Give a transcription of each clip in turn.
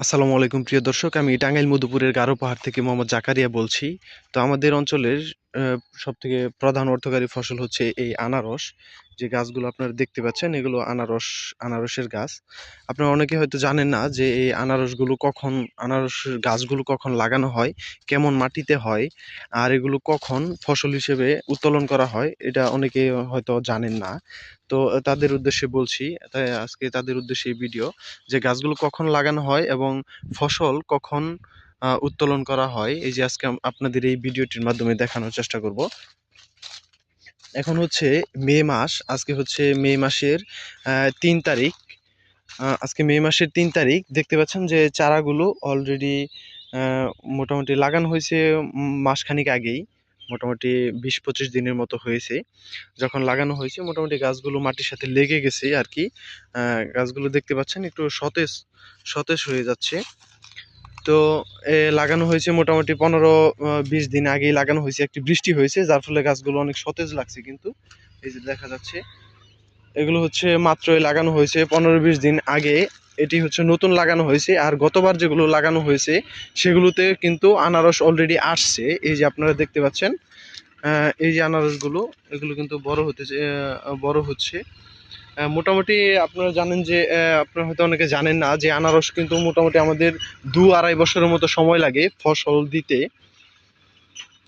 আসসালামু আলাইকুম প্রিয় দর্শক, আমি টাঙ্গাইল মধুপুরের গারো পাহাড় থেকে মোহাম্মদ জাকারিয়া বলছি। তো আমাদের অঞ্চলের সবথেকে প্রধান অর্থকরী ফসল হচ্ছে এই আনারস। যে গাছগুলো আপনারা দেখতে পাচ্ছেন এগুলো আনারসের গাছ। আপনারা অনেকে হয়তো জানেন না যে এই আনারসের গাছগুলো কখন লাগানো হয়, কেমন মাটিতে হয়, আর এগুলো কখন ফসল হিসেবে উত্তোলন করা হয় এটা অনেকে হয়তো জানেন না। তো তাদের উদ্দেশ্যে বলছি, তাই আজকে তাদের উদ্দেশ্যে এই ভিডিও যে গাছগুলো কখন লাগানো হয় এবং ফসল কখন উত্তোলন করা হয়, এই যে আজকে আপনাদের এই ভিডিওটির মাধ্যমে দেখানোর চেষ্টা করব। এখন হচ্ছে মে মাস, আজকে হচ্ছে মে মাসের ৩ তারিখ। আজকে মে মাসের ৩ তারিখ, দেখতে পাচ্ছেন যে চারাগুলো অলরেডি মোটামুটি লাগানো হয়েছে মাসখানিক আগেই, মোটামুটি ২০-২৫ দিনের মতো হয়েছে যখন লাগানো হয়েছে। মোটামুটি গাছগুলো মাটির সাথে লেগে গেছে আর কি। গাছগুলো দেখতে পাচ্ছেন একটু সতেজ সতেজ হয়ে যাচ্ছে। তো লাগানো হয়েছে মোটামুটি ১৫-২০ দিন আগেই লাগানো হয়েছে। একটি বৃষ্টি হয়েছে যার ফলে গাছগুলো অনেক সতেজ লাগছে, কিন্তু এই যে দেখা যাচ্ছে এগুলো হচ্ছে মাত্রই লাগানো হয়েছে ১৫-২০ দিন আগে। এটি হচ্ছে নতুন লাগানো হয়েছে। আর গতবার যেগুলো লাগানো হয়েছে সেগুলোতে কিন্তু আনারস অলরেডি আসছে, এই যে আপনারা দেখতে পাচ্ছেন। এই যে আনারসগুলো, এগুলো কিন্তু বড় হচ্ছে। মোটামুটি আপনারা জানেন যে আপনারা হয়তো অনেকে জানেন না যে আনারস কিন্তু মোটামুটি আমাদের ২-২.৫ বছরের মতো সময় লাগে ফসল দিতে।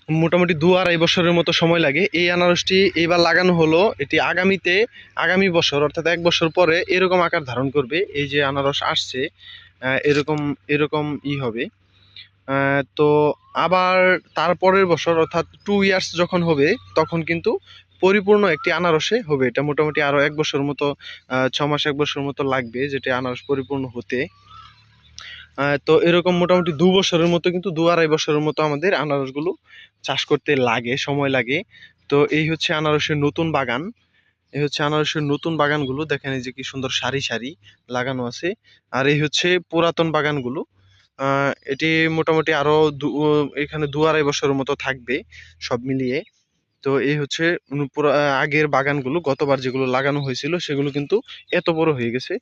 মোটামুটি ২-২.৫ বছরের মতো সময় লাগে। এই আনারসটি এইবার লাগানো হলো, এটি আগামী বছর অর্থাৎ ১ বছর পরে এরকম আকার ধারণ করবে। এই যে আনারস আসছে এরকম এরকম হবে। তো আবার তারপরের বছর অর্থাৎ 2 ইয়ার্স যখন হবে তখন কিন্তু পরিপূর্ণ একটি আনারসে হবে। এটা মোটামুটি আরো ১ বছর মতো, ৬ মাস ১ বছর মতো লাগবে যেটা আনারস পরিপূর্ণ হতে। তো এরকম মোটামুটি ২ বছরের মতো, কিন্তু ২-২.৫ বছরের মতো আমাদের আনারসগুলো চাষ করতে লাগে, সময় লাগে। তো এই হচ্ছে আনারসের নতুন বাগান। এই হচ্ছে আনারসের নতুন বাগানগুলো, দেখেন এই যে কি সুন্দর সারি সারি লাগানো আছে। আর এই হচ্ছে পুরাতন বাগানগুলো। এটি মোটামুটি আরো এখানে ২-২.৫ বছরের মতো থাকবে সব মিলিয়ে। তো এই হচ্ছে আগের বাগানগুলো, গতবার যেগুলো লাগানো হয়েছিল সেগুলো কিন্তু এত বড় হয়ে গেছে।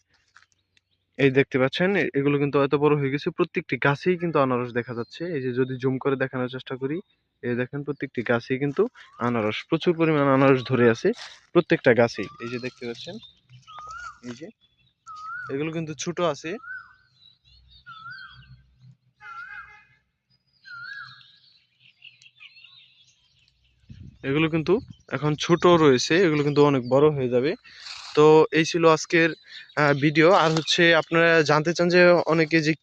এই দেখতে পাচ্ছেন এগুলো কিন্তু এত বড় হয়ে গেছে। প্রত্যেকটি গাছেই কিন্তু আনারস দেখা যাচ্ছে। এই যে যদি জুম করে দেখানোর চেষ্টা করি, এই দেখেন প্রত্যেকটি গাছেই কিন্তু আনারস, প্রচুর পরিমাণ আনারস ধরে আছে প্রত্যেকটা গাছেই। এই যে দেখতে পাচ্ছেন, এই যে এগুলো কিন্তু ছোট আছে। এগুলো কিন্তু এখন ছোট রয়েছে, এগুলো কিন্তু অনেক বড় হয়ে যাবে। তো এই ছিল আজকের ভিডিও। আর হচ্ছে আপনারা জানতে চান যে অনেকে যে